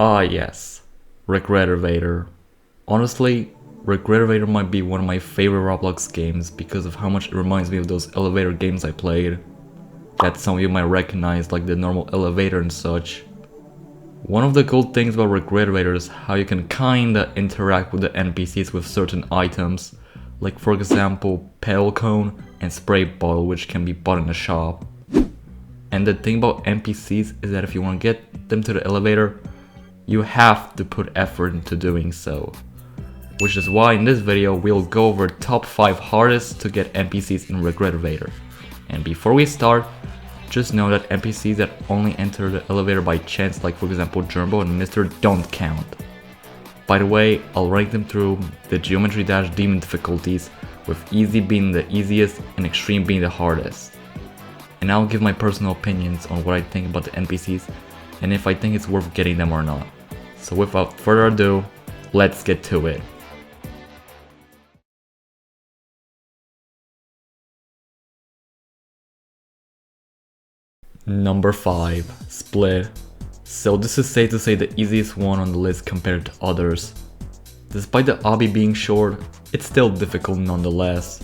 Ah yes, Regretevator. Honestly, Regretevator might be one of my favorite Roblox games because of how much it reminds me of those elevator games I played that some of you might recognize, like the normal elevator and such. One of the cool things about Regretevator is how you can kinda interact with the NPCs with certain items, like for example pedal cone and spray bottle, which can be bought in the shop. And the thing about NPCs is that if you want to get them to the elevator, you have to put effort into doing so. Which is why in this video we'll go over top 5 hardest to get NPCs in Regretevator. And before we start, just know that NPCs that only enter the elevator by chance, like for example Jumbo and Mr. don't count. By the way, I'll rank them through the Geometry Dash Demon difficulties, with easy being the easiest and extreme being the hardest. And I'll give my personal opinions on what I think about the NPCs and if I think it's worth getting them or not. So without further ado, let's get to it. Number 5. Split. So this is safe to say the easiest one on the list compared to others. Despite the obby being short, it's still difficult nonetheless.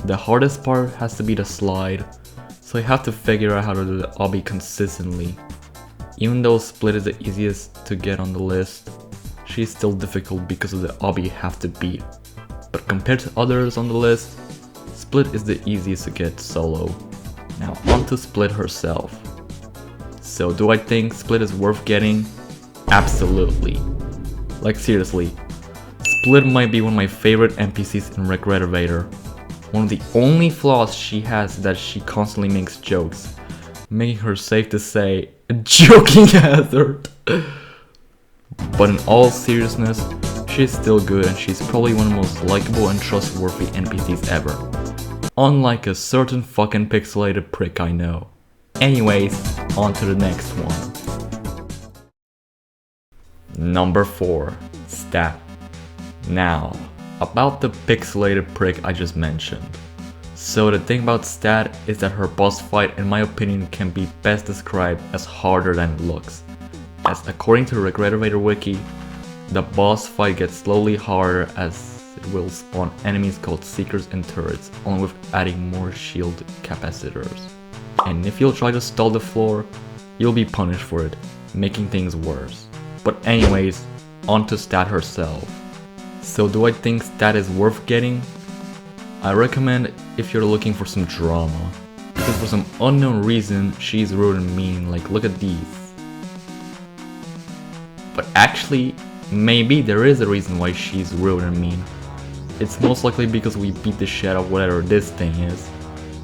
The hardest part has to be the slide, so you have to figure out how to do the obby consistently. Even though Split is the easiest to get on the list, she's still difficult because of the obby you have to beat. But compared to others on the list, Split is the easiest to get solo. Now on to Split herself. So do I think Split is worth getting? Absolutely. Like seriously, Split might be one of my favorite NPCs in Regretevator. One of the only flaws she has is that she constantly makes jokes, making her, safe to say, a joking hazard. But in all seriousness, she's still good and she's probably one of the most likable and trustworthy NPCs ever. Unlike a certain fucking pixelated prick I know. Anyways, on to the next one. Number 4. Stat. Now, about the pixelated prick I just mentioned. So the thing about Stat is that her boss fight, in my opinion, can be best described as harder than it looks. As according to Regretevator wiki, the boss fight gets slowly harder as it will spawn enemies called Seekers and Turrets, along with adding more shield capacitors. And if you'll try to stall the floor, you'll be punished for it, making things worse. But anyways, on to Stat herself. So do I think Stat is worth getting? I recommend if you're looking for some drama, because for some unknown reason she's rude and mean, like look at these. But actually, maybe there is a reason why she's rude and mean. It's most likely because we beat the shit out of whatever this thing is.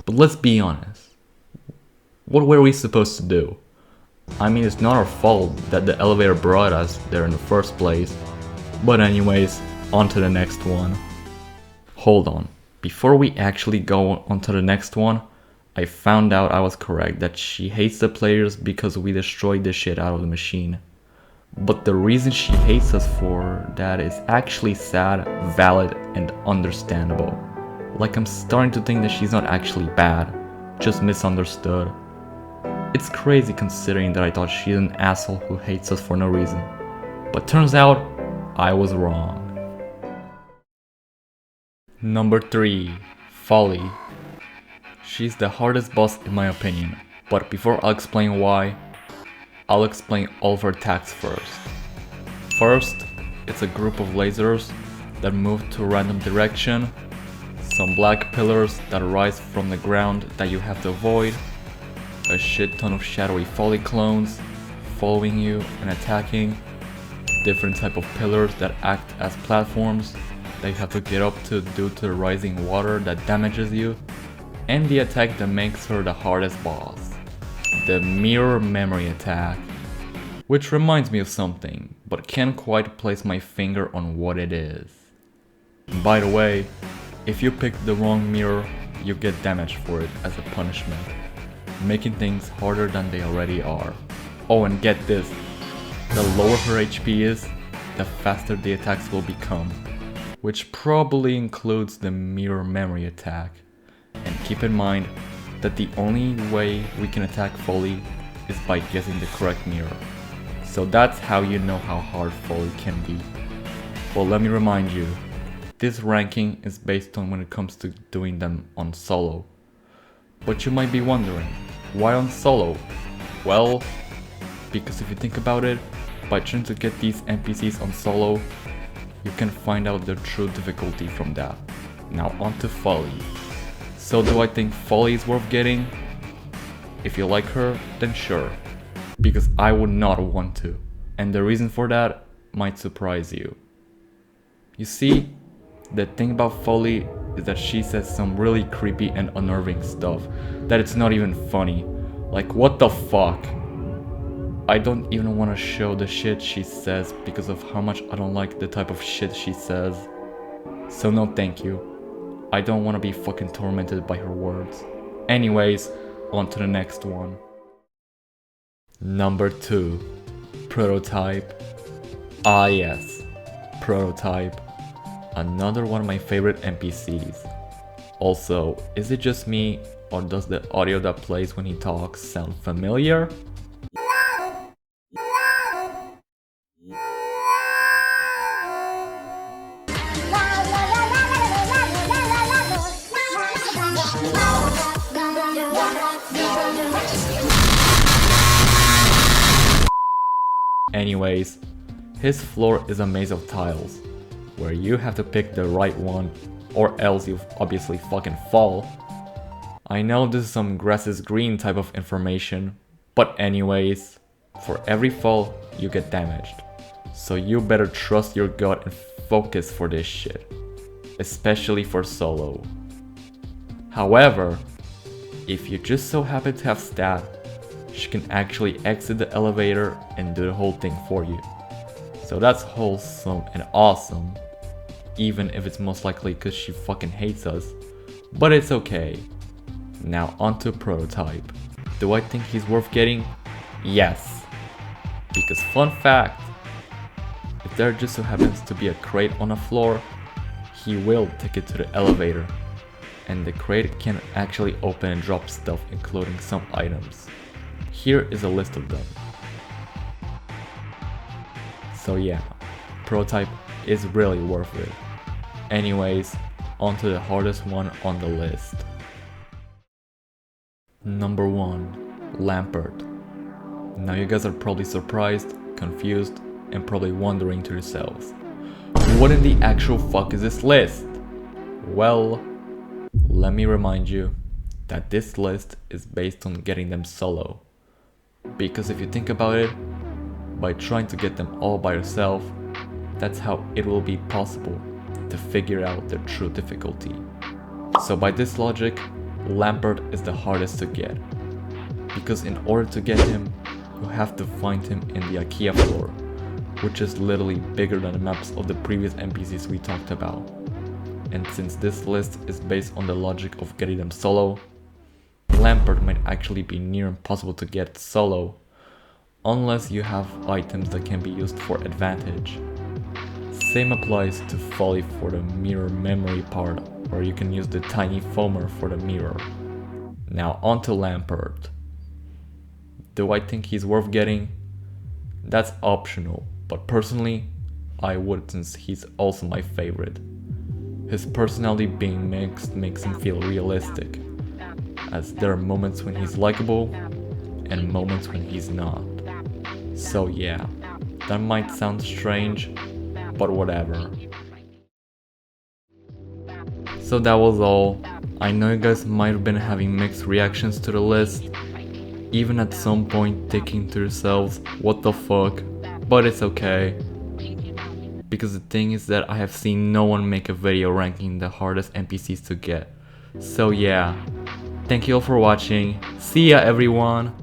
But let's be honest. What were we supposed to do? I mean, it's not our fault that the elevator brought us there in the first place. But anyways, on to the next one. Hold on. Before we actually go on to the next one, I found out I was correct that she hates the players because we destroyed the shit out of the machine. But the reason she hates us for that is actually sad, valid, and understandable. Like I'm starting to think that she's not actually bad, just misunderstood. It's crazy considering that I thought she's an asshole who hates us for no reason. But turns out, I was wrong. Number 3. Folly. She's the hardest boss in my opinion, but before I'll explain why, I'll explain all of her attacks first. First, it's a group of lasers that move to a random direction, some black pillars that rise from the ground that you have to avoid, a shit ton of shadowy folly clones following you and attacking, different type of pillars that act as platforms that you have to get up to due to the rising water that damages you, and the attack that makes her the hardest boss, the mirror memory attack. Which reminds me of something, but can't quite place my finger on what it is. By the way, if you pick the wrong mirror, you get damaged for it as a punishment, making things harder than they already are. Oh, and get this, the lower her HP is, the faster the attacks will become, which probably includes the mirror memory attack. And keep in mind that the only way we can attack Folly is by guessing the correct mirror. So that's how you know how hard folly can be. Well, let me remind you, this ranking is based on when it comes to doing them on solo. But you might be wondering, why on solo? Well, because if you think about it, by trying to get these NPCs on solo, you can find out the true difficulty from that. Now on to Folly. So do I think Folly is worth getting? If you like her, then sure. Because I would not want to. And the reason for that might surprise you. You see, the thing about Folly is that she says some really creepy and unnerving stuff that it's not even funny. Like, what the fuck? I don't even want to show the shit she says because of how much I don't like the type of shit she says. So no thank you. I don't want to be fucking tormented by her words. Anyways, on to the next one. Number 2. Prototype. Ah yes, Prototype. Another one of my favorite NPCs. Also, is it just me or does the audio that plays when he talks sound familiar? Anyways, his floor is a maze of tiles, where you have to pick the right one, or else you obviously fucking fall. I know this is some grass is green type of information, but anyways, for every fall, you get damaged. So you better trust your gut and focus for this shit, especially for solo. However, if you just so happen to have stat, she can actually exit the elevator and do the whole thing for you. So that's wholesome and awesome, even if it's most likely because she fucking hates us, but it's okay. Now onto Prototype. Do I think he's worth getting? Yes. Because fun fact, if there just so happens to be a crate on a floor, he will take it to the elevator. And the crate can actually open and drop stuff, including some items. Here is a list of them. So yeah, Prototype is really worth it. Anyways, on to the hardest one on the list. Number 1. Lampert. Now you guys are probably surprised, confused, and probably wondering to yourselves, what in the actual fuck is this list? Well, let me remind you that this list is based on getting them solo. Because if you think about it, by trying to get them all by yourself, that's how it will be possible to figure out their true difficulty. So by this logic, Lampert is the hardest to get. Because in order to get him, you have to find him in the IKEA floor, which is literally bigger than the maps of the previous NPCs we talked about. And since this list is based on the logic of getting them solo, Lampert might actually be near impossible to get solo, unless you have items that can be used for advantage. Same applies to Folly for the mirror memory part, where you can use the tiny foamer for the mirror. Now onto Lampert. Do I think he's worth getting? That's optional, but personally, I would, since he's also my favorite. His personality being mixed makes him feel realistic, as there are moments when he's likable and moments when he's not. So yeah, that might sound strange, but whatever. So that was all. I know you guys might have been having mixed reactions to the list, even at some point thinking to yourselves, what the fuck, but it's okay. Because the thing is that I have seen no one make a video ranking the hardest NPCs to get. So yeah, thank you all for watching. See ya everyone!